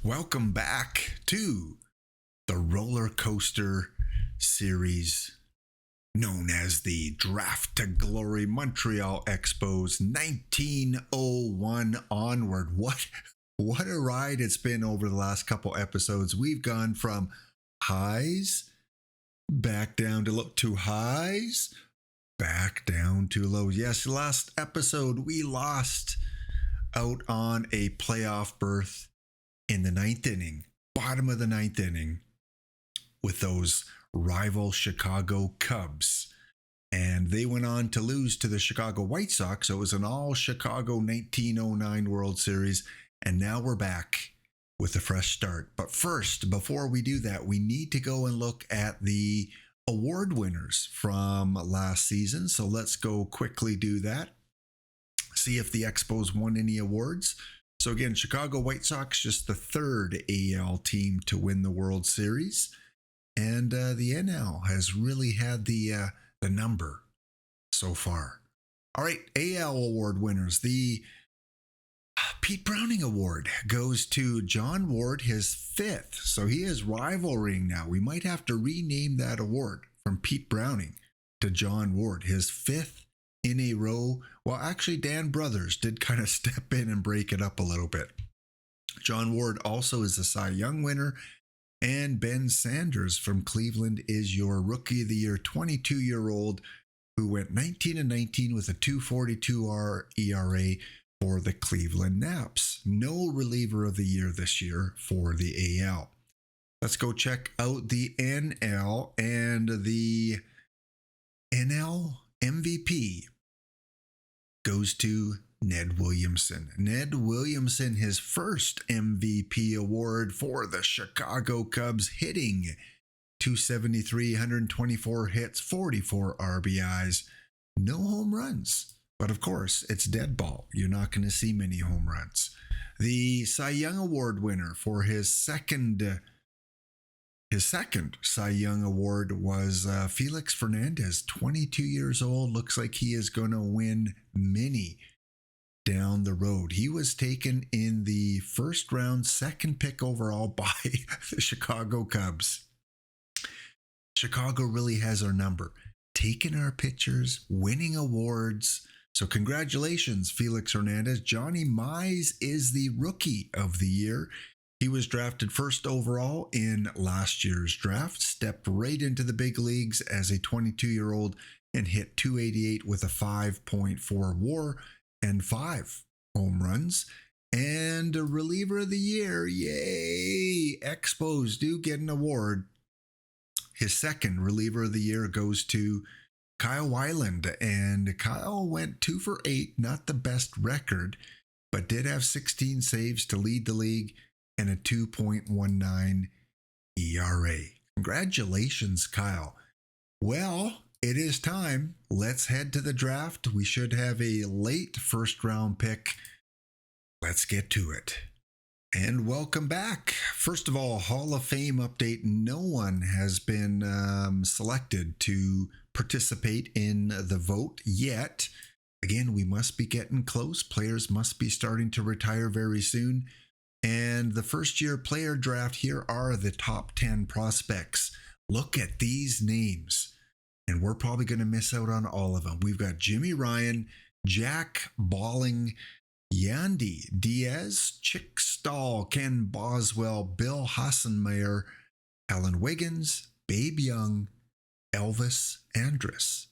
Welcome back to the roller coaster series known as the Draft to Glory Montreal Expos 1901 onward. What a ride it's been over the last couple episodes. We've gone from highs back down to highs, back down to lows. Yes, last episode we lost out on a playoff berth in the ninth inning, bottom of the ninth inning, with those rival Chicago Cubs. And they went on to lose to the Chicago White Sox. So it was an all Chicago 1909 World Series. And now we're back with a fresh start. But first, before we do that, we need to go and look at the award winners from last season. So let's go quickly do that. See if the Expos won any awards. So again, Chicago White Sox, just the third AL team to win the World Series. And the NL has really had the number so far. All right, AL award winners. The Pete Browning Award goes to John Ward, his fifth. So he is rivaling now. We might have to rename that award from Pete Browning to John Ward, his fifth in a row. Well, actually, Dan Brothers did kind of step in and break it up a little bit. John Ward also is the Cy Young winner. And Ben Sanders from Cleveland is your Rookie of the Year, 22-year-old who went 19-19 with a 2.42 ERA for the Cleveland Naps. No reliever of the year this year for the AL. Let's go check out the NL, and the NL MVP goes to Ned Williamson. Ned Williamson, his first MVP award for the Chicago Cubs, hitting 273, 124 hits, 44 RBIs, no home runs. But of course, it's dead ball. You're not going to see many home runs. The Cy Young Award winner for his second Cy Young Award was Felix Fernandez, 22 years old. Looks like he is going to win many down the road. He was taken in the first round, second pick overall by the Chicago Cubs. Chicago really has our number, taking our pictures, winning awards. So congratulations, Felix Hernandez. Johnny Mize is the Rookie of the Year. He was drafted first overall in last year's draft, stepped right into the big leagues as a 22-year-old and hit 288 with a 5.4 WAR and 5 home runs. And a reliever of the year, yay! Expos do get an award. His second reliever of the year goes to Kyle Weiland, and Kyle went 2 for 8, not the best record, but did have 16 saves to lead the league and a 2.19 ERA. Congratulations, Kyle. Well, it is time. Let's head to the draft. We should have a late first round pick. Let's get to it. And welcome back. First of all, Hall of Fame update. No one has been selected to participate in the vote yet. Again, we must be getting close. Players must be starting to retire very soon. And the first year player draft, here are the top 10 prospects. Look at these names. And we're probably going to miss out on all of them. We've got Jimmy Ryan, Jack Balling, Yandy Diaz, Chick Stahl, Ken Boswell, Bill Hassenmeyer, Alan Wiggins, Babe Young, Elvis Andrus.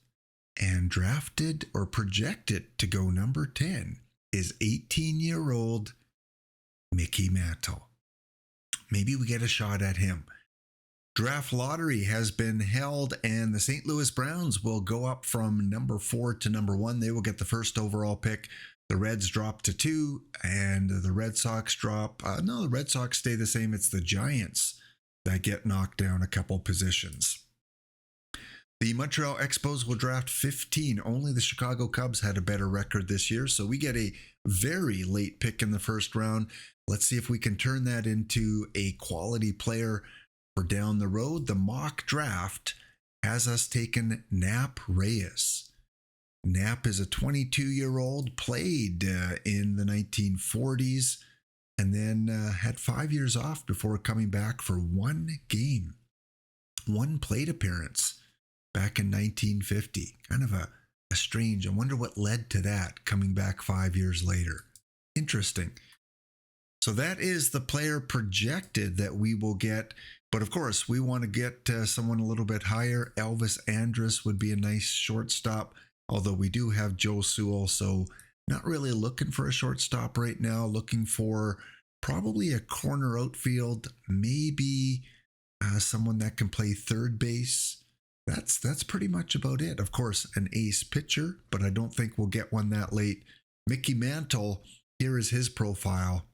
And drafted or projected to go number 10 is 18-year-old Mickey Mantle. Maybe we get a shot at him. Draft lottery has been held, and the St. Louis Browns will go up from number 4 to number 1. They will get the first overall pick. The Reds drop to 2, and the Red Sox drop. No, the Red Sox stay the same. It's the Giants that get knocked down a couple positions. The Montreal Expos will draft 15. Only the Chicago Cubs had a better record this year, so we get a very late pick in the first round. Let's see if we can turn that into a quality player for down the road. The mock draft has us taking Nap Reyes. Nap is a 22-year-old, played in the 1940s, and then had 5 years off before coming back for one game, one plate appearance back in 1950. Kind of a strange, I wonder what led to that, coming back 5 years later. Interesting. So that is the player projected that we will get. But of course, we want to get someone a little bit higher. Elvis Andrus would be a nice shortstop, although we do have Joe Sewell. So not really looking for a shortstop right now. Looking for probably a corner outfield, maybe someone that can play third base. That's pretty much about it. Of course, an ace pitcher, but I don't think we'll get one that late. Mickey Mantle, here is his profile.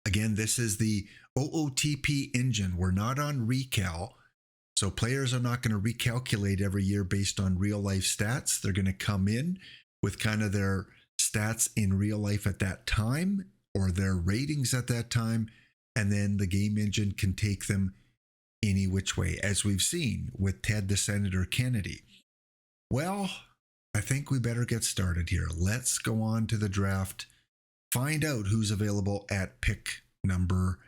Again, this is the OOTP engine. We're not on recal, so players are not going to recalculate every year based on real life stats. They're going to come in with kind of their stats in real life at that time or their ratings at that time, and then the game engine can take them any which way, as we've seen with Ted the Senator Kennedy. Well, I think we better get started here. Let's go on to the draft, find out who's available at pick number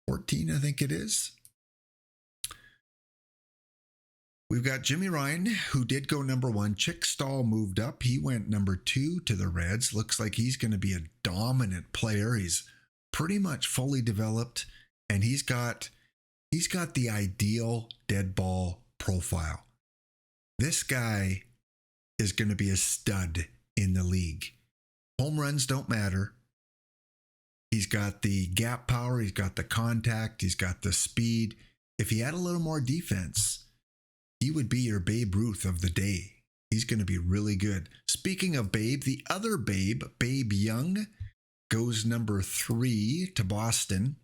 14, I think it is. We've got Jimmy Ryan, who did go number 1. Chick Stahl moved up. He went number 2 to the Reds. Looks like he's going to be a dominant player. He's pretty much fully developed, and he's got the ideal dead ball profile. This guy is going to be a stud in the league. Home runs don't matter. He's got the gap power. He's got the contact. He's got the speed. If he had a little more defense, he would be your Babe Ruth of the day. He's going to be really good. Speaking of Babe, the other Babe, Babe Young, goes number 3 to Boston.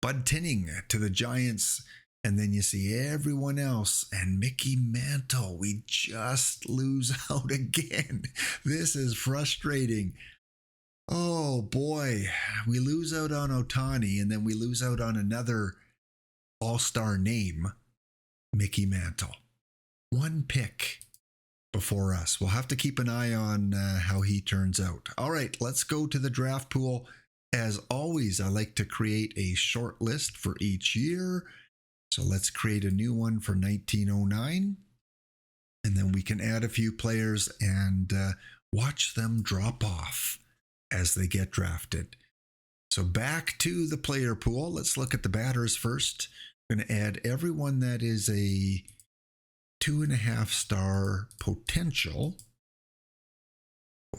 Bud Tinning to the Giants. And then you see everyone else. And Mickey Mantle, we just lose out again. This is frustrating. Oh boy, we lose out on Ohtani, and then we lose out on another all-star name, Mickey Mantle. One pick before us. We'll have to keep an eye on how he turns out. All right, let's go to the draft pool. As always, I like to create a short list for each year. So let's create a new one for 1909. And then we can add a few players and watch them drop off as they get drafted. So back to the player pool. Let's look at the batters first. I'm going to add everyone that is a 2.5 star potential.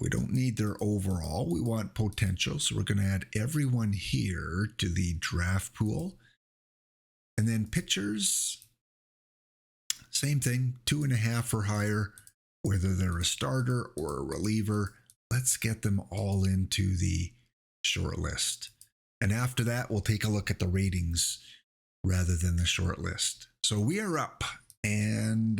We don't need their overall. We want potential. So we're going to add everyone here to the draft pool. And then pitchers, same thing, 2.5 or higher, whether they're a starter or a reliever. Let's get them all into the short list. And after that, we'll take a look at the ratings rather than the short list. So we are up. And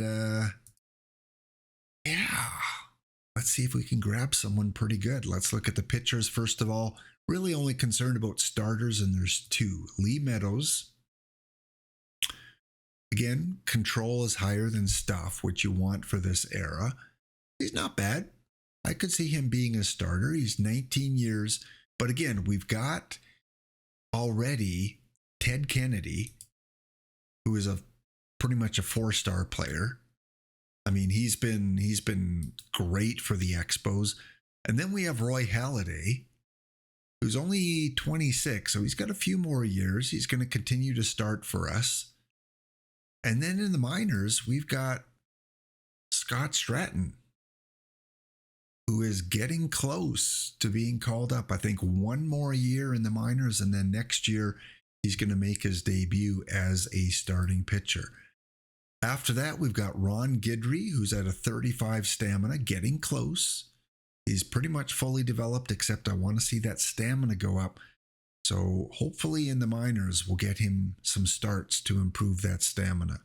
let's see if we can grab someone pretty good. Let's look at the pitchers first of all. Really only concerned about starters, and there's 2. Lee Meadows. Again, control is higher than stuff, which you want for this era. He's not bad. I could see him being a starter. He's 19 years. But again, we've got already Ted Kennedy, who is pretty much a 4-star player. I mean, he's been great for the Expos. And then we have Roy Halladay, who's only 26, so he's got a few more years. He's going to continue to start for us. And then in the minors, we've got Scott Stratton, who is getting close to being called up. I think one more year in the minors, and then next year he's going to make his debut as a starting pitcher. After that, we've got Ron Guidry, who's at a 35 stamina, getting close. He's pretty much fully developed, except I want to see that stamina go up. So hopefully in the minors, we'll get him some starts to improve that stamina.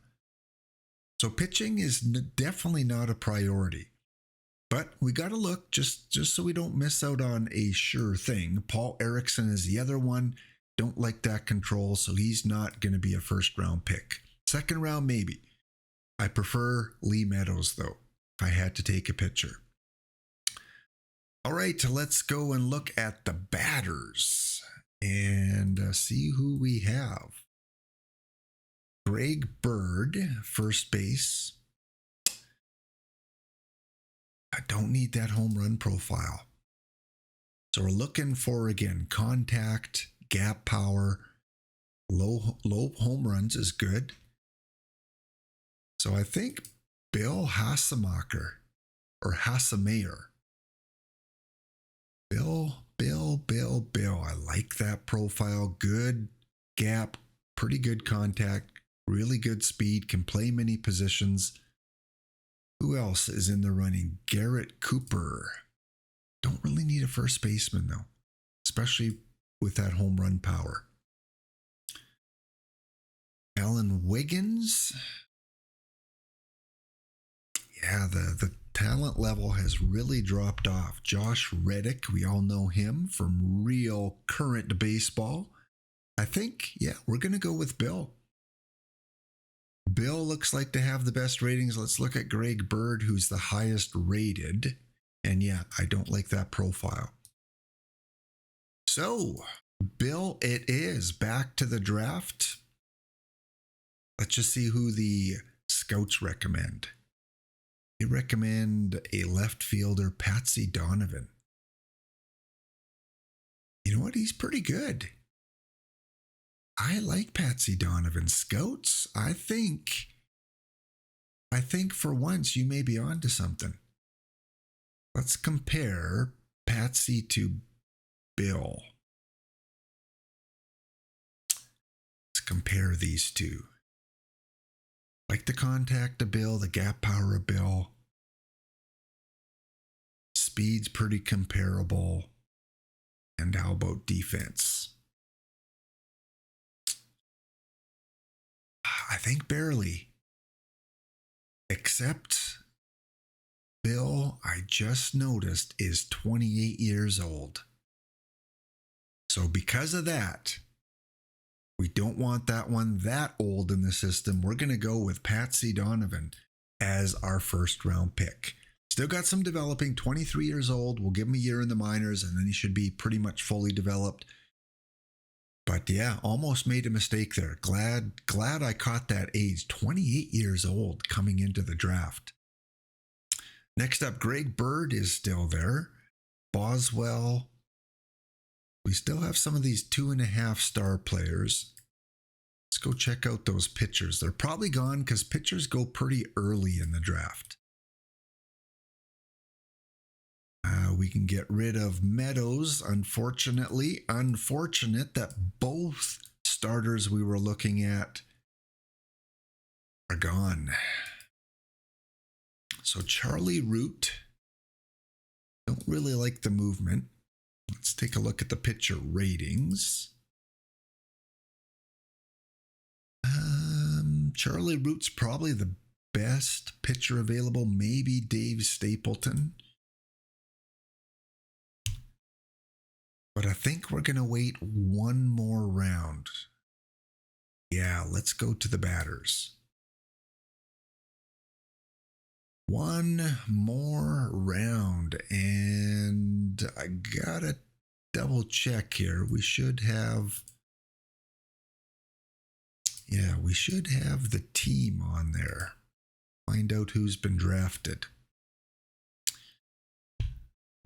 So pitching is definitely not a priority. But we got to look just so we don't miss out on a sure thing. Paul Erickson is the other one. Don't like that control, so he's not going to be a first-round pick. Second round, maybe. I prefer Lee Meadows, though, if I had to take a pitcher. All right, let's go and look at the batters and see who we have. Greg Bird, first base. I don't need that home run profile. So we're looking for, again, contact, gap power, low home runs is good. So I think Bill Hassemacher or Hassemayer. Bill. I like that profile. Good gap, pretty good contact, really good speed, can play many positions. Who else is in the running? Garrett Cooper. Don't really need a first baseman, though, especially with that home run power. Alan Wiggins. Yeah, the talent level has really dropped off. Josh Reddick, we all know him from real current baseball. I think, yeah, we're going to go with Bill. Bill looks like to have the best ratings. Let's look at Greg Bird, who's the highest rated. And yeah, I don't like that profile. So, Bill, it is back to the draft. Let's just see who the scouts recommend. They recommend a left fielder, Patsy Donovan. You know what? He's pretty good. I like Patsy Donovan. Scouts, I think for once you may be onto something. Let's compare Patsy to Bill. Let's compare these two. Like the contact of Bill, the gap power of Bill. Speed's pretty comparable. And how about defense? I think barely. Except Bill, I just noticed, is 28 years old. So because of that, we don't want that one that old in the system. We're going to go with Patsy Donovan as our first round pick. Still got some developing, 23 years old. We'll give him a year in the minors and then he should be pretty much fully developed. But yeah, almost made a mistake there. Glad I caught that age. 28 years old coming into the draft. Next up, Greg Bird is still there. Boswell. We still have some of these 2.5-star players. Let's go check out those pitchers. They're probably gone because pitchers go pretty early in the draft. We can get rid of Meadows, unfortunately. Unfortunate that both starters we were looking at are gone. So Charlie Root. Don't really like the movement. Let's take a look at the pitcher ratings. Charlie Root's probably the best pitcher available. Maybe Dave Stapleton. But I think we're going to wait one more round. Yeah, let's go to the batters. One more round. And I got to double check here. We should have the team on there. Find out who's been drafted.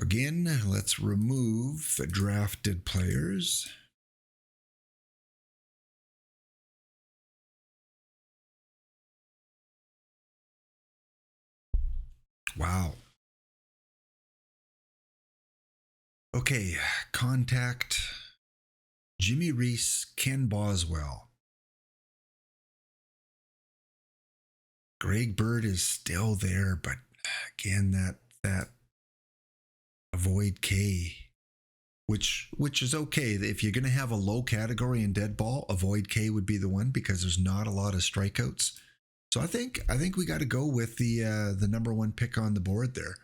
Again, let's remove the drafted players. Wow. Okay, contact Jimmy Reese, Ken Boswell. Greg Bird is still there, but again, that avoid K, which is okay. If you're going to have a low category in dead ball, avoid K would be the one because there's not a lot of strikeouts. So I think we got to go with the number one pick on the board there.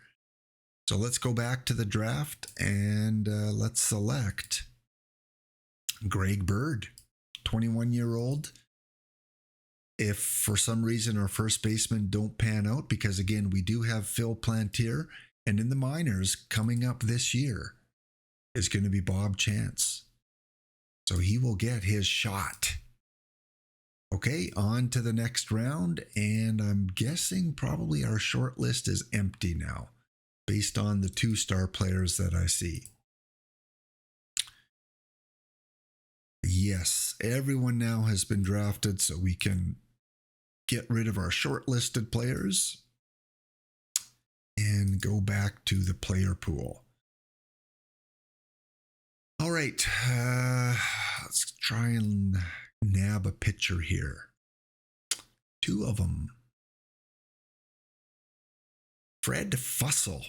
So let's go back to the draft and let's select Greg Bird, 21-year-old. If for some reason our first baseman don't pan out, because again, we do have Phil Plantier and in the minors coming up this year is going to be Bob Chance. So he will get his shot. Okay, on to the next round, and I'm guessing probably our short list is empty now based on the 2-star players that I see. Yes, everyone now has been drafted, so we can get rid of our shortlisted players and go back to the player pool. All right, let's try and nab a pitcher here. 2 of them. Fred Fussell.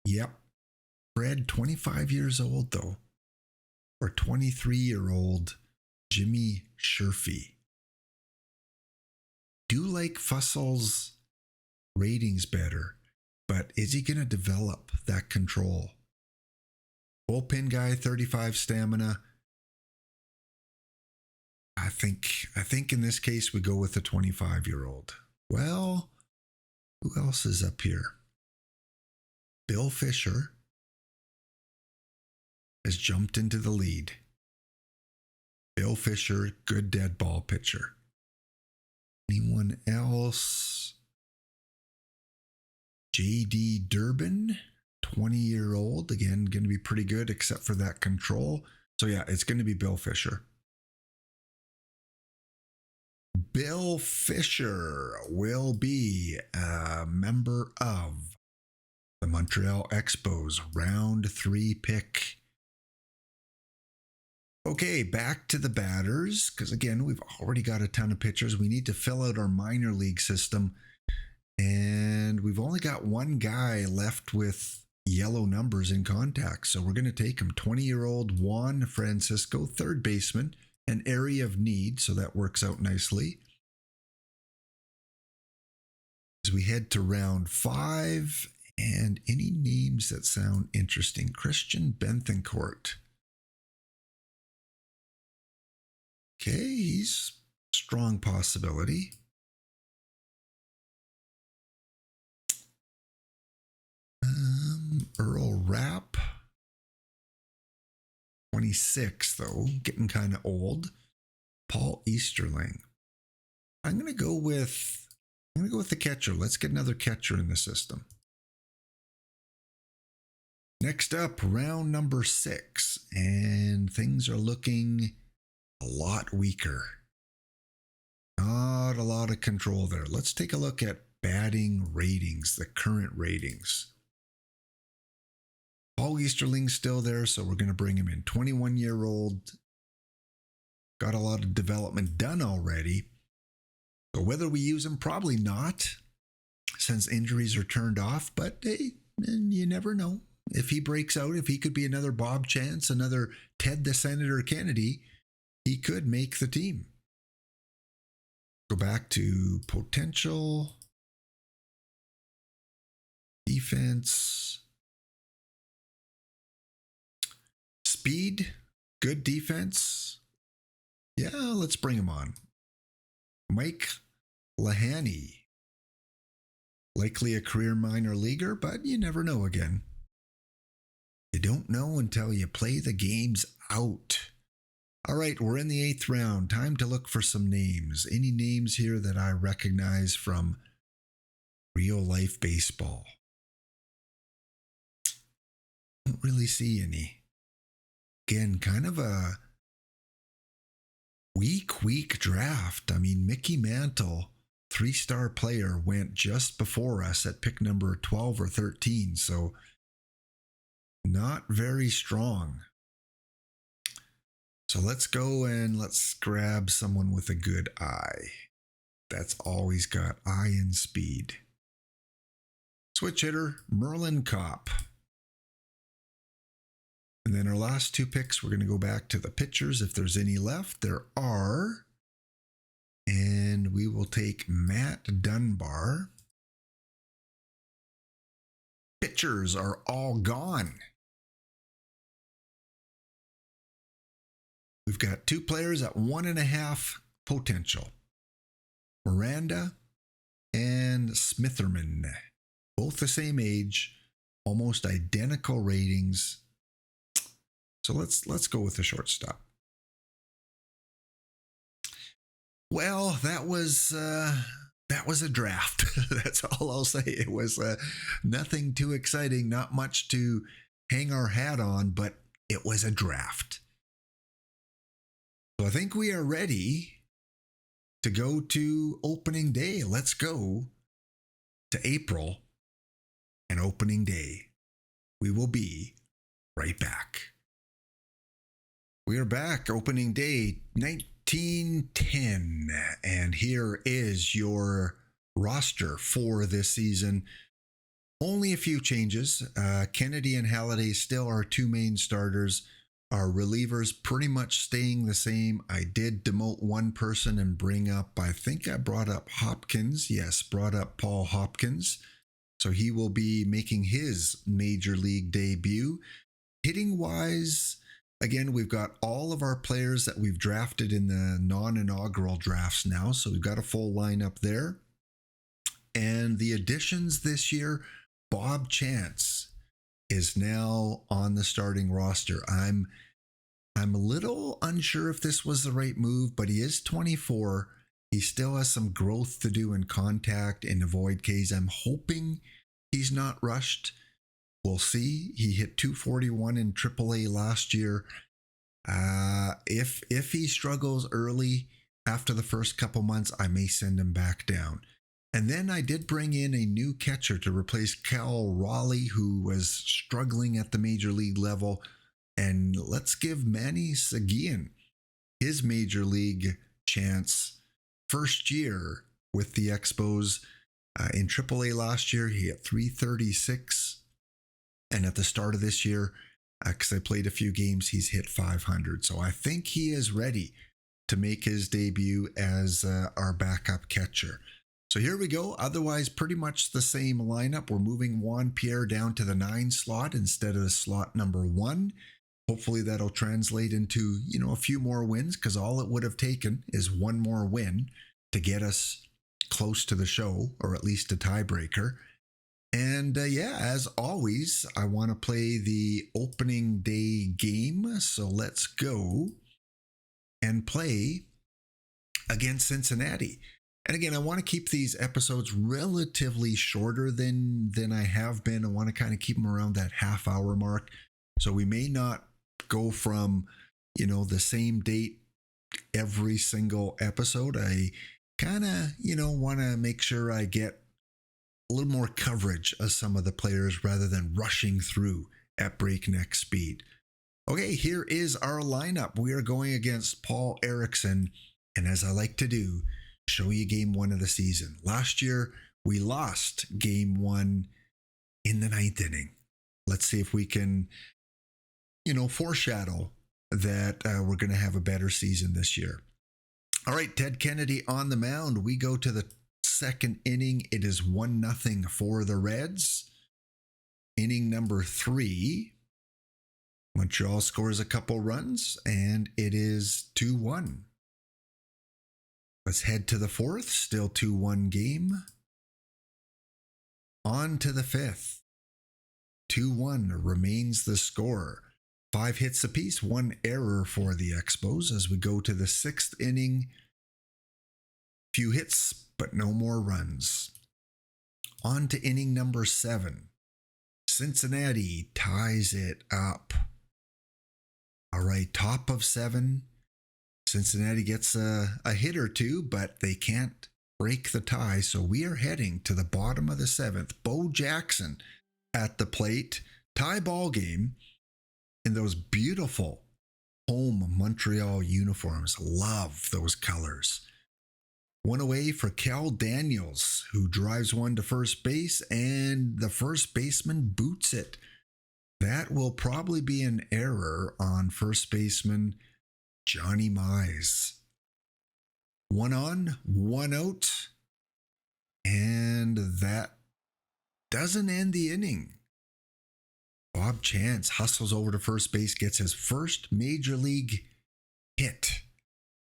Yep. Fred, 25 years old though. Or 23-year-old Jimmy Sherfy. Do like Fussell's ratings better, but is he going to develop that control? Bullpen guy, 35 stamina. I think in this case we go with the 25-year-old. Well, who else is up here? Bill Fisher has jumped into the lead. Bill Fisher, good dead ball pitcher. Anyone else? J.D. Durbin, 20-year-old. Again, going to be pretty good except for that control. So yeah, it's going to be Bill Fisher. Bill Fisher will be a member of the Montreal Expos round 3 pick. Okay, back to the batters, because again, we've already got a ton of pitchers. We need to fill out our minor league system, and we've only got one guy left with yellow numbers in contact, so we're going to take him. 20-year-old Juan Francisco, third baseman, an area of need, so that works out nicely. As we head to round 5, and any names that sound interesting. Christian Bethancourt. Okay, he's a strong possibility. Earl Rapp. 26, though, getting kind of old. Paul Easterling. I'm going to go with the catcher. Let's get another catcher in the system. Next up, round number 6, and things are looking a lot weaker. Not a lot of control there. Let's take a look at batting ratings, the current ratings. Paul Easterling's still there, so we're going to bring him in. 21-year-old. Got a lot of development done already. So whether we use him, probably not, since injuries are turned off. But hey, you never know. If he breaks out, if he could be another Bob Chance, another Ted the Senator Kennedy, he could make the team. Go back to potential. Defense. Speed. Good defense. Yeah, let's bring him on. Mike Lahani. Likely a career minor leaguer, but you never know again. You don't know until you play the games out. All right, we're in the 8th round. Time to look for some names. Any names here that I recognize from real life baseball? Don't really see any. Again, kind of a weak draft. I mean, Mickey Mantle, 3-star player, went just before us at pick number 12 or 13. So not very strong. So let's go and let's grab someone with a good eye. That's always got eye and speed. Switch hitter, Merlin Kopp. And then our last 2 picks, we're going to go back to the pitchers. If there's any left, there are. And we will take Matt Dunbar. Pitchers are all gone. We've got 2 players at 1.5 potential. Miranda and Smitherman. Both the same age. almost identical ratings. So let's go with the shortstop. Well, that was a draft. That's all I'll say. It was nothing too exciting, not much to hang our hat on, but it was a draft. So I think we are ready to go to opening day. Let's go to April and opening day. We will be right back. We are back, opening day 1910, and here is your roster for this season. Only a few changes. Kennedy and Halliday still are two main starters. Our relievers pretty much staying the same. I did demote one person and bring up, I think I brought up Hopkins. Yes, brought up Paul Hopkins. So he will be making his major league debut. Hitting wise, again, we've got all of our players that we've drafted in the non-inaugural drafts now. So we've got a full lineup there. And the additions this year, Bob Chance is now on the starting roster. I'm a little unsure if this was the right move, but he is 24. He still has some growth to do in contact and avoid Ks. I'm hoping he's not rushed. We'll see. He hit 241 in AAA last year. If he struggles early after the first couple months, I may send him back down. And then I did bring in a new catcher to replace Cal Raleigh, who was struggling at the major league level. And let's give Manny Seguin his major league chance. First year with the Expos. In AAA last year, he hit 336. And at the start of this year, because I played a few games, he's hit 500. So I think he is ready to make his debut as our backup catcher. So here we go. Otherwise, pretty much the same lineup. We're moving Juan Pierre down to the 9 slot instead of the slot number 1. Hopefully that'll translate into, a few more wins, because all it would have taken is one more win to get us close to the show, or at least a tiebreaker. And as always, I want to play the opening day game. So let's go and play against Cincinnati. And again, I want to keep these episodes relatively shorter than I have been. I want to kind of keep them around that half-hour mark. So we may not go from, the same date every single episode. I kind of, want to make sure I get a little more coverage of some of the players rather than rushing through at breakneck speed. Okay, here is our lineup. We are going against Paul Erickson. And as I like to do, show you game 1 of the season. Last year, we lost game 1 in the 9th inning. Let's see if we can, foreshadow that we're going to have a better season this year. All right, Ted Kennedy on the mound. We go to the 2nd inning. It is 1-0 for the Reds. Inning number 3. Montreal scores a couple runs, and it is 2-1. Let's head to the 4th, still 2-1 game. On to the 5th. 2-1 remains the score. 5 hits apiece, 1 error for the Expos as we go to the 6th inning. Few hits, but no more runs. On to inning number 7. Cincinnati ties it up. All right, top of 7. Cincinnati gets a hit or two, but they can't break the tie. So we are heading to the bottom of the 7th. Bo Jackson at the plate. Tie ball game in those beautiful home Montreal uniforms. Love those colors. 1 away for Cal Daniels, who drives one to first base, and the first baseman boots it. That will probably be an error on first baseman Johnny Mize. 1 on, 1 out, and that doesn't end the inning. Bob Chance hustles over to first base, gets his first major league hit.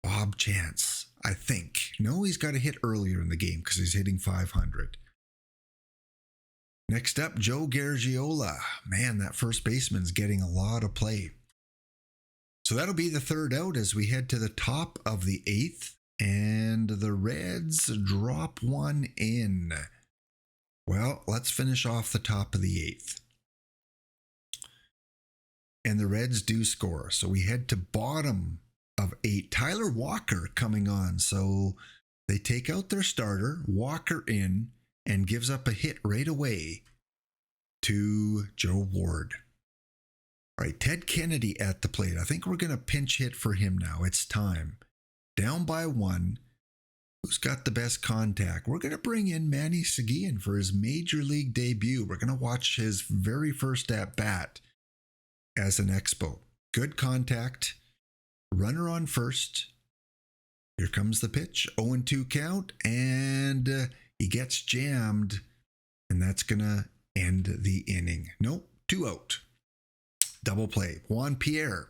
Bob Chance, I think. No, he's got a hit earlier in the game because he's hitting 500. Next up, Joe Garagiola. Man, that first baseman's getting a lot of play. So that'll be the third out as we head to the top of the eighth, and the Reds drop one in. Well, let's finish off the top of the eighth. And the Reds do score. So we head to bottom of eight. Tyler Walker coming on. So they take out their starter, Walker in, and gives up a hit right away to Joe Ward. All right, Ted Kennedy at the plate. I think we're going to pinch hit for him now. It's time. Down by one. Who's got the best contact? We're going to bring in Manny Seguin for his major league debut. We're going to watch his very first at bat as an Expo. Good contact. Runner on first. Here comes the pitch. 0-2 count. And he gets jammed. And that's going to end the inning. Nope, 2 out. Double play. Juan Pierre.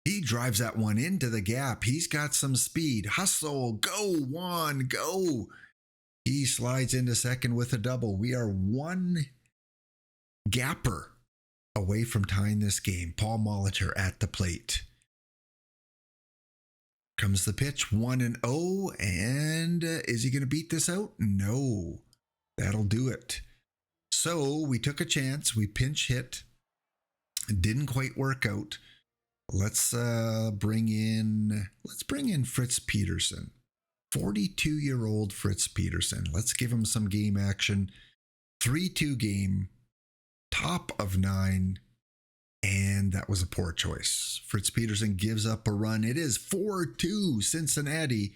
He drives that one into the gap. He's got some speed. Hustle. Go, Juan. Go. He slides into second with a double. We are one gapper away from tying this game. Paul Molitor at the plate. Comes the pitch. 1-0. And is he going to beat this out? No. That'll do it. So we took a chance. We pinch hit. It didn't quite work out. Let's bring in Fritz Peterson. 42-year-old Fritz Peterson. Let's give him some game action. 3-2 game. Top of 9. And that was a poor choice. Fritz Peterson gives up a run. It is 4-2 Cincinnati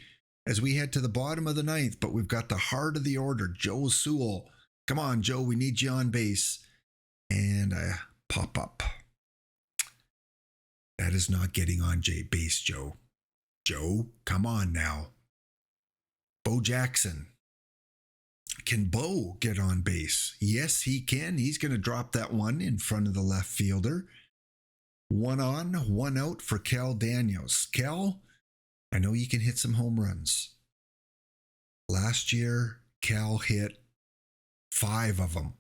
as we head to the bottom of the ninth. But we've got the heart of the order, Joe Sewell. Come on, Joe. We need you on base. And I pop up. That is not getting on base, Joe. Joe, come on now. Bo Jackson. Can Bo get on base? Yes, he can. He's going to drop that one in front of the left fielder. 1 on, 1 out for Cal Daniels. Cal, I know you can hit some home runs. Last year, Cal hit 5 of them.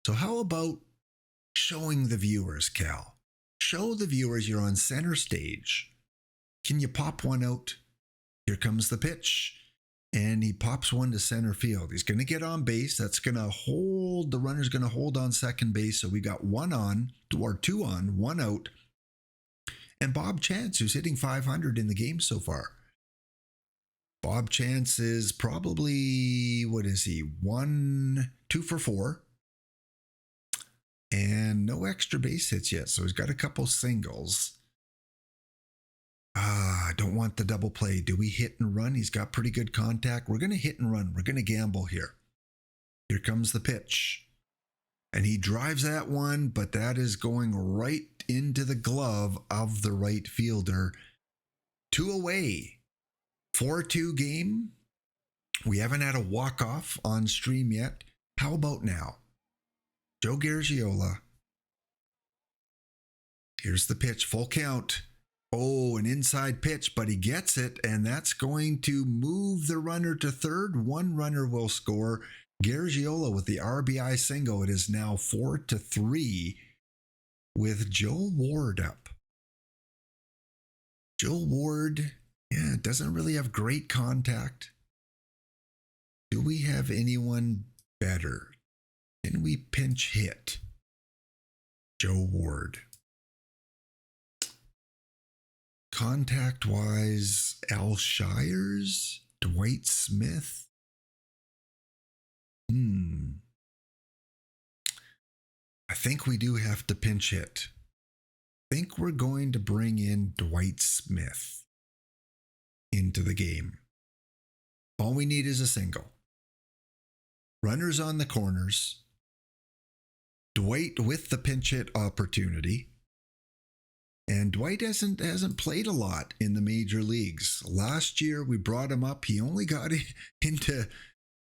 So how about showing the viewers, Cal? Show the viewers you're on center stage. Can you pop one out? Here comes the pitch. And he pops one to center field. He's going to get on base. That's going to hold. The runner's going to hold on second base. So we got 1 on, or 2 on, 1 out. And Bob Chance, who's hitting 500 in the game so far. Bob Chance is probably, 2 for 4. And no extra base hits yet. So he's got a couple singles. Don't want the double play. Do we hit and run? He's got pretty good contact. We're going to hit and run. We're going to gamble here. Here comes the pitch. And he drives that one, but that is going right into the glove of the right fielder. 2 away. 4-2 game. We haven't had a walk-off on stream yet. How about now? Joe Garagiola. Here's the pitch. Full count. Oh, an inside pitch, but he gets it, and that's going to move the runner to third. 1 runner will score. Garagiola with the RBI single. It is now 4-3 with Joe Ward up. Joe Ward, doesn't really have great contact. Do we have anyone better? Can we pinch hit? Joe Ward. Contact-wise, Al Shires, Dwight Smith. I think we do have to pinch hit. I think we're going to bring in Dwight Smith into the game. All we need is a single. Runners on the corners. Dwight with the pinch hit opportunity. And Dwight hasn't played a lot in the major leagues. Last year, we brought him up. He only got into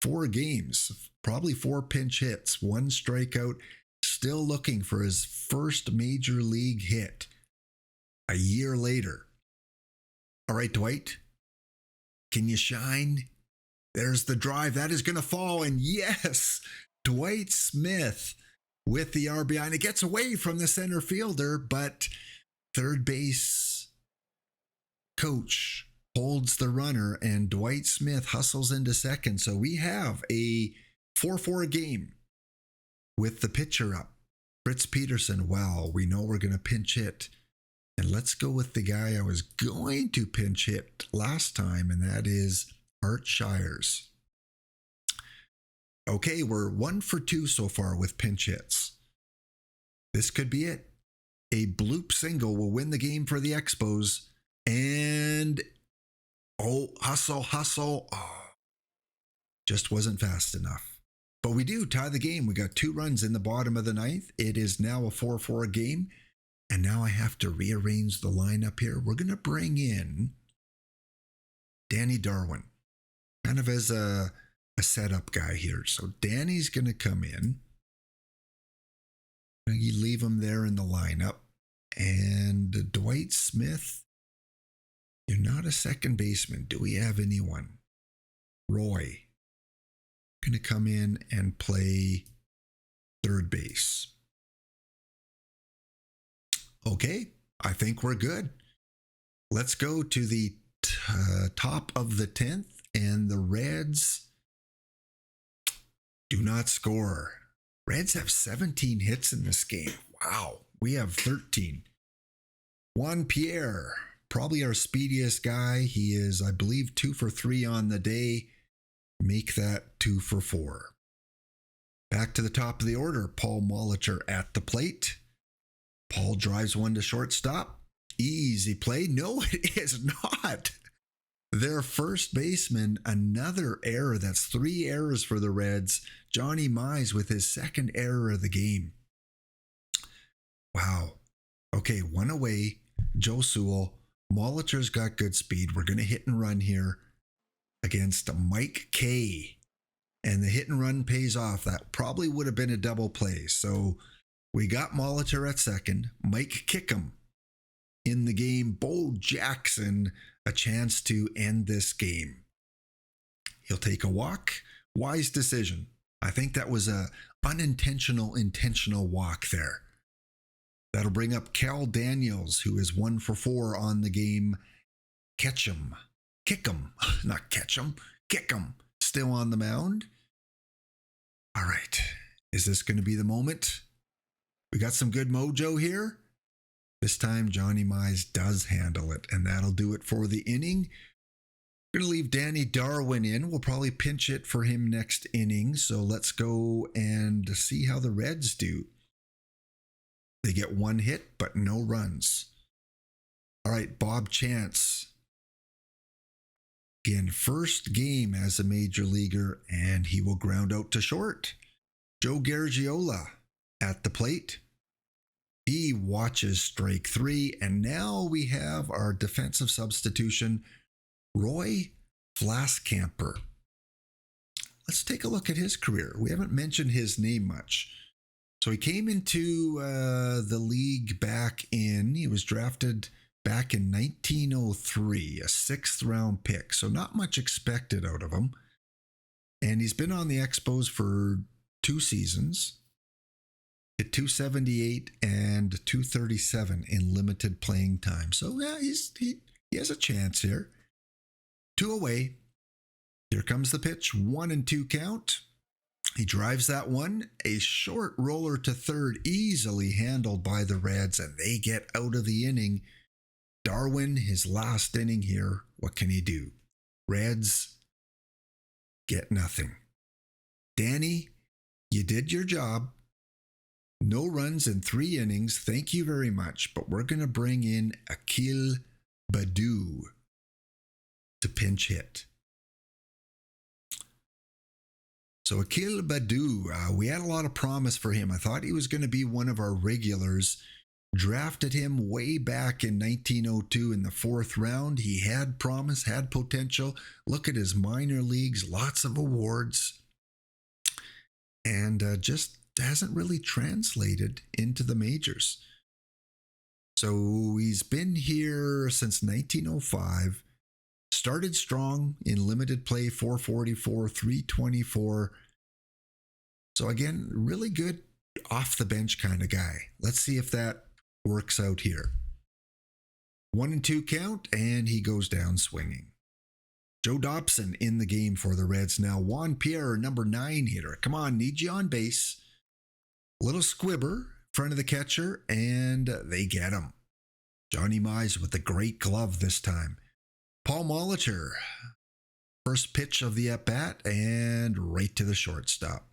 4 games, probably 4 pinch hits, 1 strikeout, still looking for his first major league hit a year later. All right, Dwight, can you shine? There's the drive. That is going to fall. And yes, Dwight Smith with the RBI. And it gets away from the center fielder, but third base coach holds the runner, and Dwight Smith hustles into second. So we have a 4-4 game with the pitcher up. Fritz Peterson, well, we know we're going to pinch hit. And let's go with the guy I was going to pinch hit last time, and that is Art Shires. Okay, we're 1 for 2 so far with pinch hits. This could be it. A bloop single will win the game for the Expos. And, hustle. Oh, just wasn't fast enough. But we do tie the game. We got 2 runs in the bottom of the ninth. It is now a 4-4 game. And now I have to rearrange the lineup here. We're going to bring in Danny Darwin, kind of as a setup guy here. So Danny's going to come in. You leave him there in the lineup. And Dwight Smith, you're not a second baseman. Do we have anyone? Roy, going to come in and play third base. Okay, I think we're good. Let's go to the top of the 10th, and the Reds do not score. Reds have 17 hits in this game. Wow, we have 13. Juan Pierre, probably our speediest guy. He is, I believe, 2 for 3 on the day. Make that 2 for 4. Back to the top of the order, Paul Molitor at the plate. Paul drives one to shortstop. Easy play. No, it is not. Their first baseman, another error. That's 3 errors for the Reds. Johnny Mize with his second error of the game. Wow. Okay, 1 away. Joe Sewell. Molitor's got good speed. We're going to hit and run here against Mike K. And the hit and run pays off. That probably would have been a double play. So we got Molitor at second. Mike Kickham in the game. Bo Jackson, a chance to end this game. He'll take a walk. Wise decision. I think that was a intentional walk there. That'll bring up Cal Daniels, who is 1 for 4 on the game. Kickham, still on the mound. All right. Is this going to be the moment? We got some good mojo here. This time, Johnny Mize does handle it, and that'll do it for the inning. We're going to leave Danny Darwin in. We'll probably pinch it for him next inning. So let's go and see how the Reds do. They get 1 hit, but no runs. All right, Bob Chance. Again, first game as a major leaguer, and he will ground out to short. Joe Garagiola at the plate. He watches strike 3, and now we have our defensive substitution, Roy Flaskamper. Let's take a look at his career. We haven't mentioned his name much. So he came into the league he was drafted back in 1903, a 6th round pick. So not much expected out of him. And he's been on the Expos for 2 seasons. At 278 and 237 in limited playing time. So yeah, he has a chance here. 2 away. Here comes the pitch. 1-2 count. He drives that one. A short roller to third, easily handled by the Reds, and they get out of the inning. Darwin, his last inning here. What can he do? Reds get nothing. Danny, you did your job. No runs in 3 innings. Thank you very much. But we're going to bring in Akil Baddoo to pinch hit. So Akil Baddoo, we had a lot of promise for him. I thought he was going to be one of our regulars. Drafted him way back in 1902 in the 4th round. He had promise, had potential. Look at his minor leagues, lots of awards. And just hasn't really translated into the majors. So he's been here since 1905. started strong in limited play, 444, 324. So again, really good off the bench kind of guy. Let's see if that works out here. 1-2 count, and he goes down swinging. Joe Dobson in the game for the Reds now. Juan Pierre, number 9 hitter. Come on, need you on base. Little squibber in front of the catcher, and they get him. Johnny Mize with the great glove this time. Paul Molitor, first pitch of the at-bat, and right to the shortstop.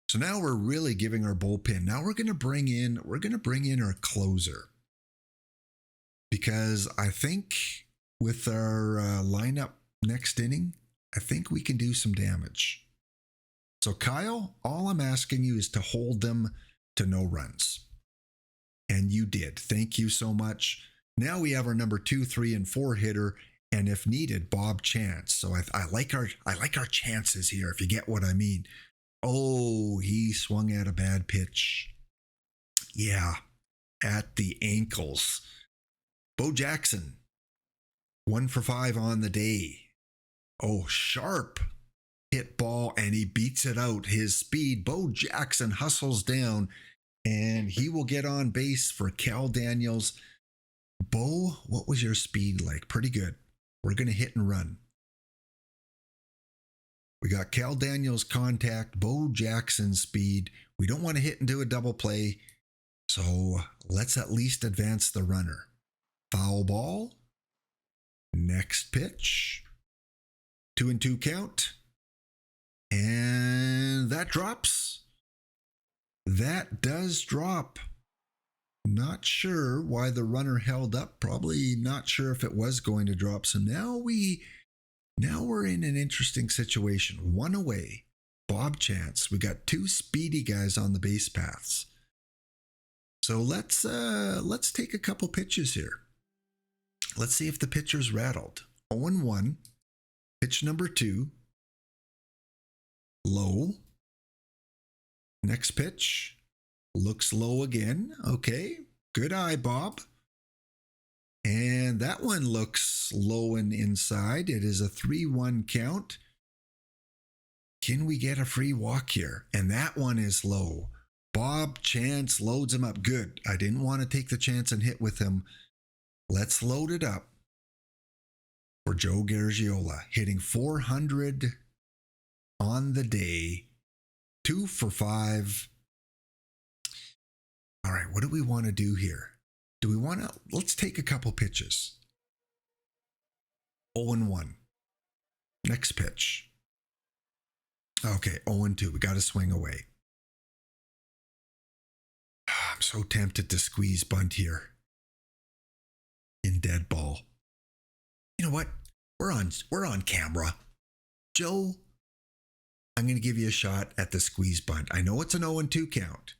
So now we're really giving our bullpen. Now we're going to bring in our closer. Because I think with our lineup next inning, I think we can do some damage. So Kyle, all I'm asking you is to hold them to no runs. And you did. Thank you so much. Now we have our number 2, 3, and 4 hitter, and if needed, Bob Chance. So I like our chances here, if you get what I mean. Oh, he swung at a bad pitch. Yeah, at the ankles. Bo Jackson, 1 for 5 on the day. Oh, sharp hit ball, and he beats it out. His speed, Bo Jackson hustles down, and he will get on base for Cal Daniels. Bo, what was your speed like? Pretty good. We're going to hit and run. We got Cal Daniels contact, Bo Jackson speed. We don't want to hit and do a double play, so let's at least advance the runner. Foul ball. Next pitch. 2-2 count. And that drops. That does drop. Not sure why the runner held up. Probably not sure if it was going to drop. So now we're in an interesting situation. 1 away. Bob Chance. We got 2 speedy guys on the base paths. So let's take a couple pitches here. Let's see if the pitcher's rattled. 0-1. Pitch number 2. Low. Next pitch. Looks low again. Okay. Good eye, Bob. And that one looks low and inside. It is a 3-1 count. Can we get a free walk here? And that one is low. Bob Chance loads him up. Good. I didn't want to take the chance and hit with him. Let's load it up for Joe Garagiola, hitting 400 on the day, 2 for 5. All right, what do we want to do here? Let's take a couple pitches. 0-1. Next pitch. Okay, 0-2. We got to swing away. I'm so tempted to squeeze bunt here. In dead ball. You know what? We're on camera. Joe, I'm going to give you a shot at the squeeze bunt. I know it's an 0-2 count.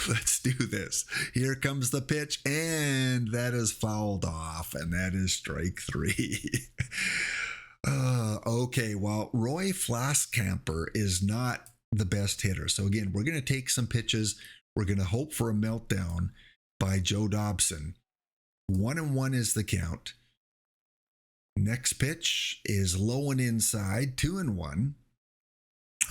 Let's do this. Here comes the pitch, and that is fouled off, and that is strike 3. Okay, well, Roy Flaskamper is not the best hitter. So again, we're going to take some pitches. We're going to hope for a meltdown by Joe Dobson. 1-1 is the count. Next pitch is low and inside, 2-1.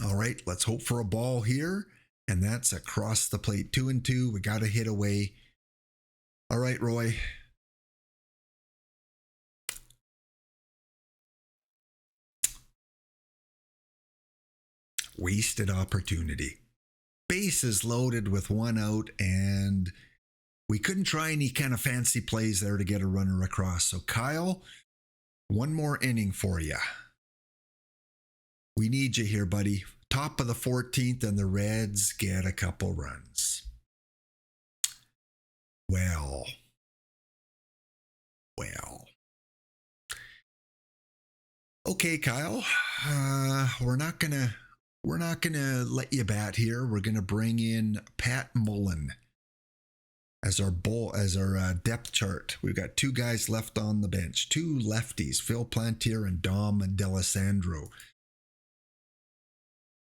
All right, let's hope for a ball here. And that's across the plate, 2-2. We got to hit away. All right, Roy. Wasted opportunity. Base is loaded with 1 out, and we couldn't try any kind of fancy plays there to get a runner across. So, Kyle, 1 more inning for you. We need you here, buddy. Top of the 14th, and the Reds get a couple runs. Well. Okay, Kyle. We're not gonna let you bat here. We're gonna bring in Pat Mullen as our depth chart. We've got 2 guys left on the bench, 2 lefties, Phil Plantier and Dom D'Alessandro.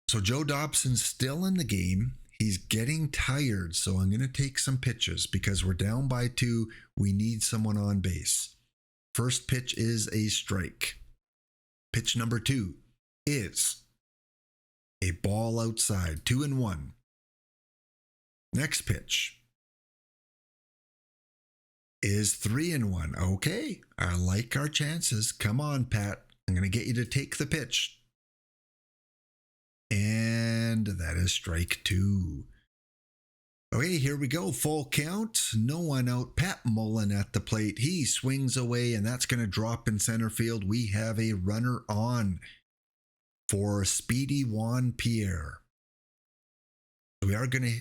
So Joe Dobson's still in the game. He's getting tired, so I'm going to take some pitches because we're down by 2. We need someone on base. First pitch is a strike. Pitch number 2 is a ball outside, 2-1. Next pitch is 3-1. Okay, I like our chances. Come on, Pat. I'm going to get you to take the pitch. And that is strike 2. Okay, here we go. Full count. No one out. Pat Mullen at the plate. He swings away, and that's going to drop in center field. We have a runner on for Speedy Juan Pierre. We are going to,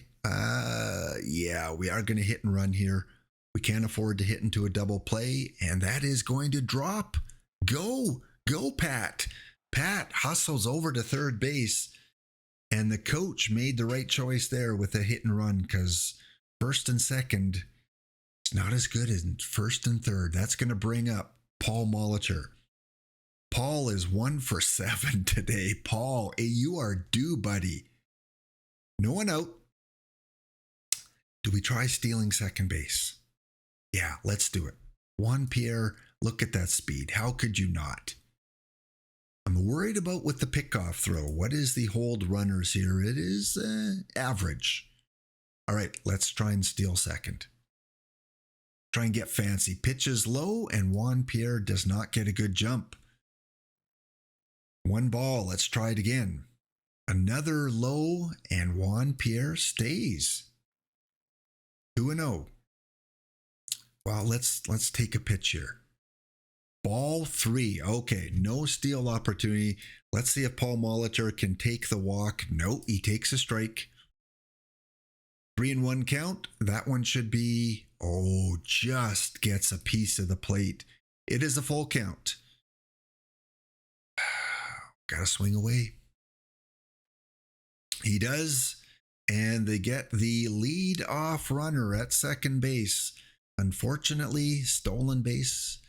we are going to hit and run here. We can't afford to hit into a double play, and that is going to drop. Go, Pat. Pat hustles over to third base, and the coach made the right choice there with a hit and run, because first and second, it's not as good as first and third. That's going to bring up Paul Molitor. Paul is 1 for 7 today. Paul, hey, you are due, buddy. No one out. Do we try stealing second base? Yeah, let's do it. Juan Pierre, look at that speed. How could you not? I'm worried about with the pickoff throw. What is the hold runners here? It is average. All right, let's try and steal second. Try and get fancy. Pitches low, and Juan Pierre does not get a good jump. 1 ball. Let's try it again. Another low, and Juan Pierre stays. 2-0. Well, let's take a pitch here. Ball 3. Okay, no steal opportunity. Let's see if Paul Molitor can take the walk. No, he takes a strike. 3-1 count. That one should be, just gets a piece of the plate. It is a full count. Gotta swing away. He does, and they get the lead off runner at second base. Unfortunately, stolen base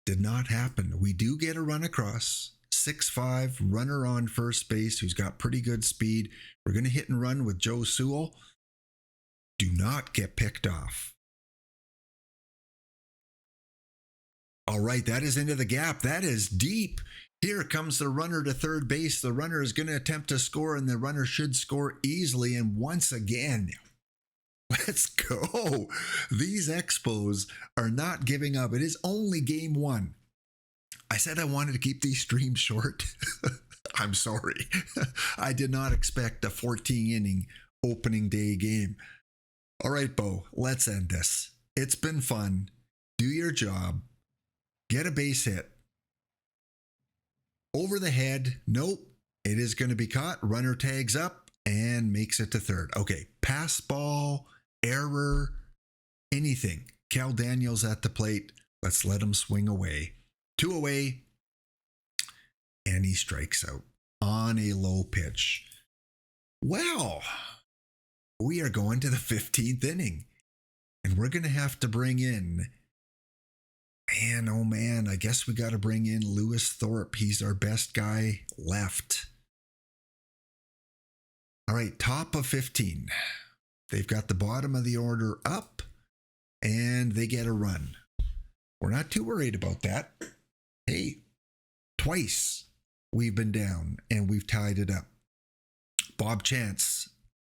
did not happen. We do get a run across. 6-5, runner on first base who's got pretty good speed. We're going to hit and run with Joe Sewell. Do not get picked off. All right, that is into the gap. That is deep. Here comes the runner to third base. The runner is going to attempt to score, and the runner should score easily. And once again, let's go. These Expos are not giving up. It is only game 1. I said I wanted to keep these streams short. I'm sorry. I did not expect a 14-inning opening day game. All right, Bo, let's end this. It's been fun. Do your job. Get a base hit. Over the head. Nope. It is going to be caught. Runner tags up and makes it to third. Okay, pass ball, error, anything. Cal Daniels at the plate. Let's let him swing away. 2 away. And he strikes out on a low pitch. Well, we are going to the 15th inning. And we're going to have to bring in, I guess we got to bring in Lewis Thorpe. He's our best guy left. All right, top of 15. They've got the bottom of the order up, and they get a run. We're not too worried about that. Hey, twice we've been down, and we've tied it up. Bob Chance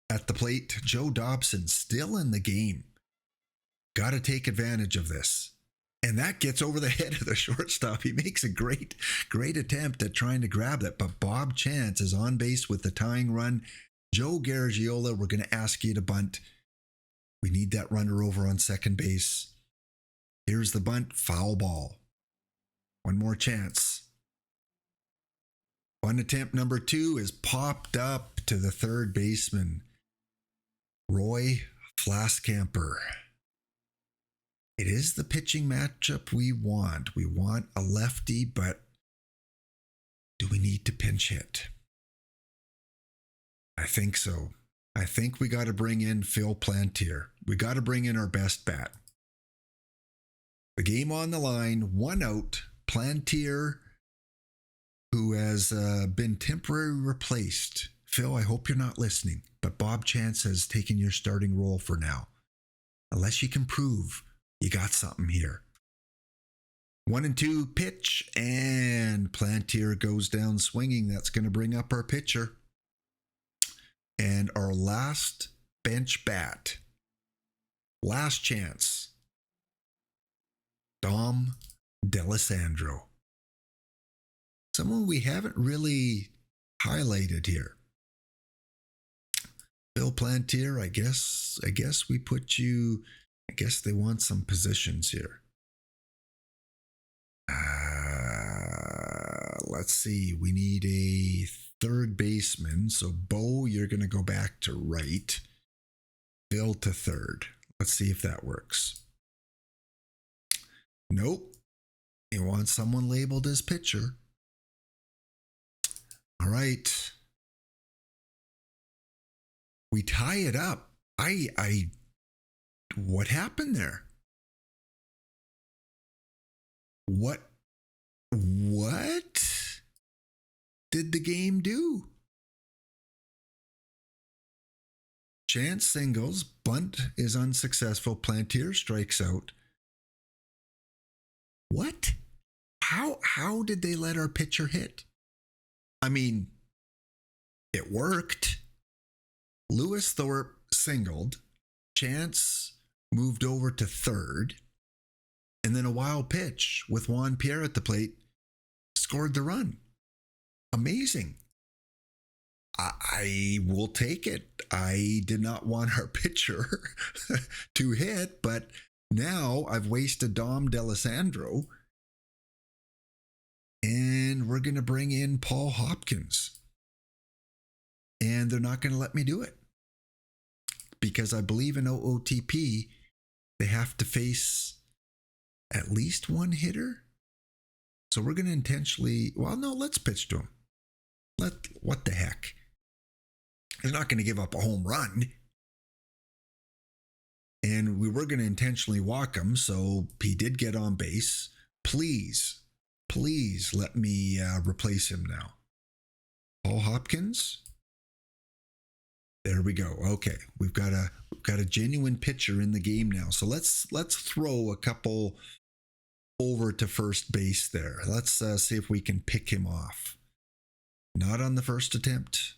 at the plate. Joe Dobson still in the game. Got to take advantage of this. And that gets over the head of the shortstop. He makes a great attempt at trying to grab that. But Bob Chance is on base with the tying run. Joe Garagiola, we're going to ask you to bunt. We need that runner over on second base. Here's the bunt. Foul ball. One more chance. Bunt attempt number 2 is popped up to the third baseman, Roy Flaskamper. It is the pitching matchup we want. We want a lefty, but do we need to pinch hit? I think so. I think we got to bring in Phil Plantier. We got to bring in our best bat. The game on the line, 1 out. Plantier, who has been temporarily replaced. Phil, I hope you're not listening, but Bob Chance has taken your starting role for now. Unless you can prove you got something here. 1-2 pitch, and Plantier goes down swinging. That's going to bring up our pitcher. And our last bench bat. Last chance. Dom D'Alessandro. Someone we haven't really highlighted here. Bill Plantier, I guess we put you, I guess they want some positions here. Let's see. We need a third baseman. So, Bo, you're going to go back to right. Bill to third. Let's see if that works. Nope. You want someone labeled as pitcher. All right. We tie it up. What happened there? What did the game do? Chance singles, bunt is unsuccessful, Plantier strikes out. What? How did they let our pitcher hit? I mean, it worked. Lewis Thorpe singled, Chance moved over to third, and then a wild pitch with Juan Pierre at the plate scored the run. Amazing. I will take it. I did not want our pitcher to hit, but now I've wasted Dom D'Alessandro, and we're going to bring in Paul Hopkins. And they're not going to let me do it. Because I believe in OOTP, they have to face at least one hitter. So we're going to intentionally, let's pitch to him. What the heck? They're not going to give up a home run. And we were going to intentionally walk him, so he did get on base. Please let me replace him now. Paul Hopkins. There we go. Okay, we've got a genuine pitcher in the game now. So let's throw a couple over to first base there. Let's see if we can pick him off. Not on the first attempt.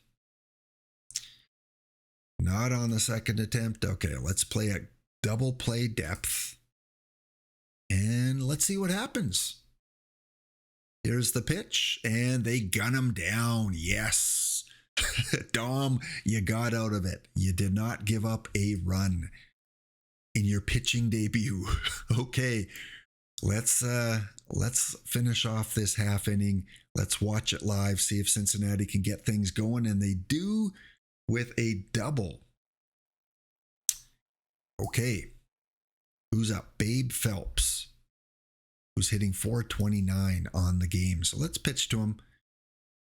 Not on the second attempt. Okay, let's play at double play depth. And let's see what happens. Here's the pitch, and they gun him down. Yes. Dom, you got out of it. You did not give up a run in your pitching debut. Okay, let's finish off this half inning. Let's watch it live, see if Cincinnati can get things going, and they do with a double. Okay, who's up? Babe Phelps, who's hitting .429 on the game. So let's pitch to him.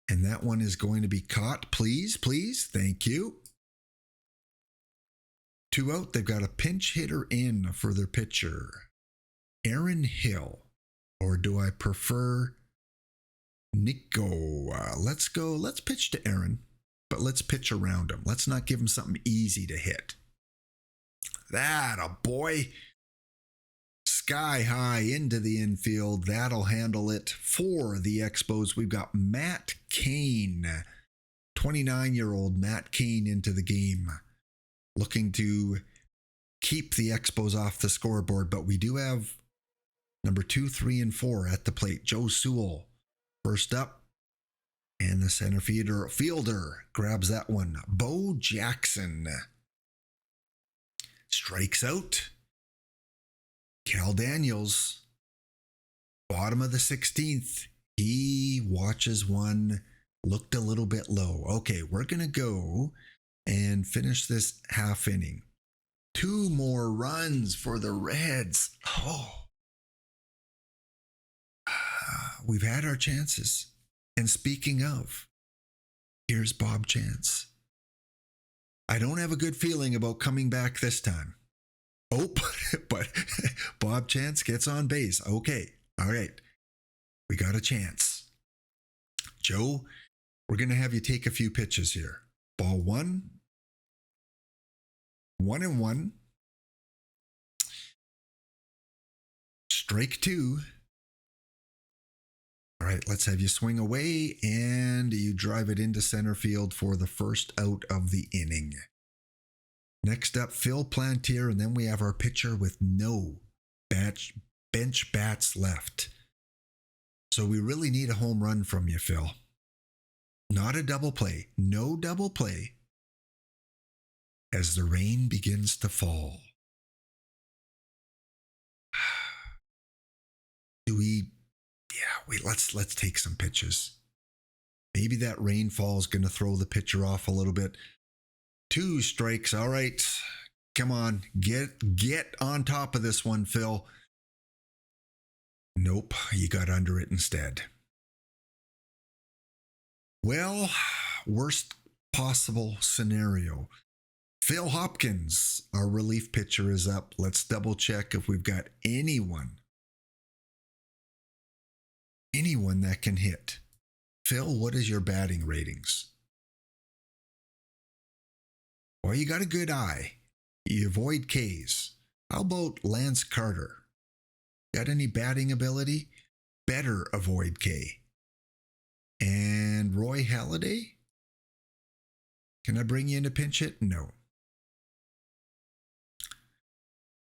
And that one is going to be caught. Please. Thank you. 2 out. They've got a pinch hitter in for their pitcher. Aaron Hill. Or do I prefer Nico? Let's pitch to Aaron. But let's pitch around him. Let's not give him something easy to hit. That a boy. Sky high into the infield. That'll handle it for the Expos. We've got Matt Cain, 29-year-old Matt Cain into the game, looking to keep the Expos off the scoreboard. But we do have number 2, 3, and 4 at the plate. Joe Sewell, first up, and the center fielder grabs that one. Bo Jackson strikes out. Cal Daniels, bottom of the 16th. He watches one, looked a little bit low. Okay, we're going to go and finish this half inning. 2 more runs for the Reds. Oh, we've had our chances. And speaking of, here's Bob Chance. I don't have a good feeling about coming back this time. Oh, but Bob Chance gets on base. Okay. All right. We got a chance. Joe, we're going to have you take a few pitches here. Ball 1. 1-1. Strike 2. All right, let's have you swing away, and you drive it into center field for the first out of the inning. Next up, Phil Plantier, and then we have our pitcher with no bench bats left. So we really need a home run from you, Phil. Not a double play. No double play. As the rain begins to fall. Let's take some pitches. Maybe that rainfall is going to throw the pitcher off a little bit. 2 strikes. All right. Come on. Get on top of this one, Phil. Nope. You got under it instead. Well, worst possible scenario. Phil Hopkins, our relief pitcher, is up. Let's double check if we've got anyone that can hit. Phil, what is your batting ratings? Well, you got a good eye. You avoid Ks. How about Lance Carter? Got any batting ability? Better avoid K. And Roy Halladay? Can I bring you in to pinch hit? No.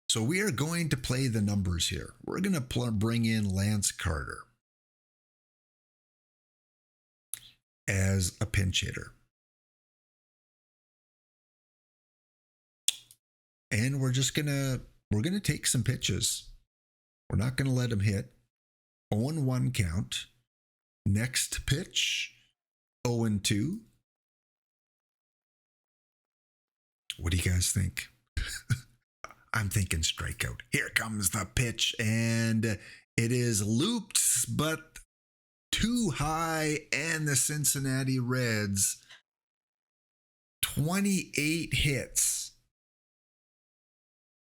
So we are going to play the numbers here. We're going to bring in Lance Carter as a pinch hitter. And we're going to take some pitches. We're not going to let him hit. 0-1 count. Next pitch, 0-2. What do you guys think? I'm thinking strikeout. Here comes the pitch, and it is looped, but too high, and the Cincinnati Reds, 28 hits.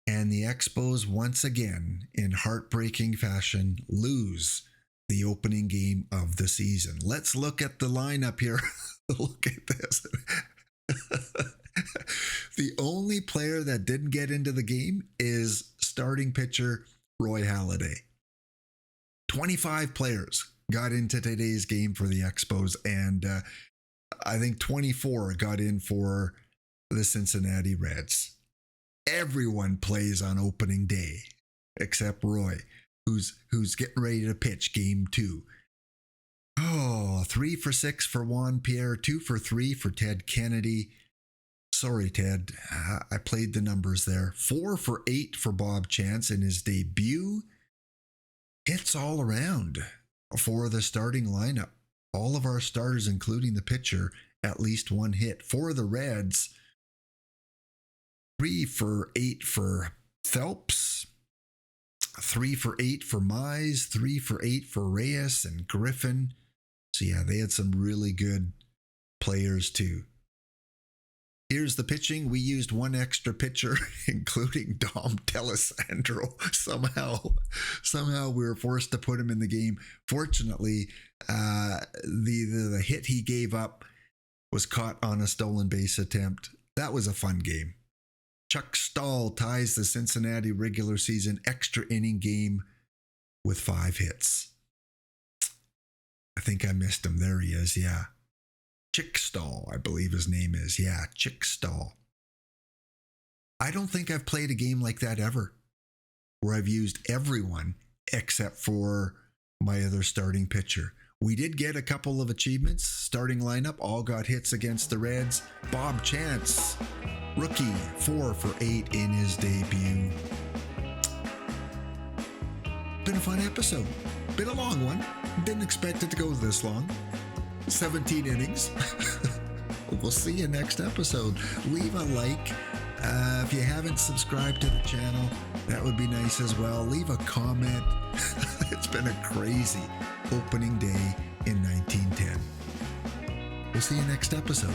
And the Expos, once again, in heartbreaking fashion, lose the opening game of the season. Let's look at the lineup here. Look at this. The only player that didn't get into the game is starting pitcher Roy Halladay. 25 players got into today's game for the Expos, and I think 24 got in for the Cincinnati Reds. Everyone plays on opening day except Roy, who's getting ready to pitch game 2. 3 for 6 for Juan Pierre, 2 for 3 for Ted Kennedy. Sorry, Ted, I played the numbers there. 4 for 8 for Bob Chance in his debut. Hits all around for the starting lineup. All of our starters, including the pitcher, at least 1 hit. For the Reds, 3 for 8 for Phelps, 3 for 8 for Mize, 3 for 8 for Reyes and Griffin. So yeah, they had some really good players too. Here's the pitching. We used 1 extra pitcher, including Dom D'Alessandro. Somehow we were forced to put him in the game. Fortunately, the hit he gave up was caught on a stolen base attempt. That was a fun game. Chuck Stahl ties the Cincinnati regular season extra inning game with 5 hits. I think I missed him. There he is. Yeah. Chick Stahl, I believe his name is. Yeah, Chick Stahl. I don't think I've played a game like that ever, where I've used everyone except for my other starting pitcher. We did get a couple of achievements. Starting lineup, all got hits against the Reds. Bob Chance, rookie, 4 for 8 in his debut. Been a fun episode. Been a long one. Didn't expect it to go this long. 17 innings. We'll see you next episode. Leave a like. If you haven't subscribed to the channel, that would be nice as well. Leave a comment. It's been a crazy opening day in 1910. We'll see you next episode.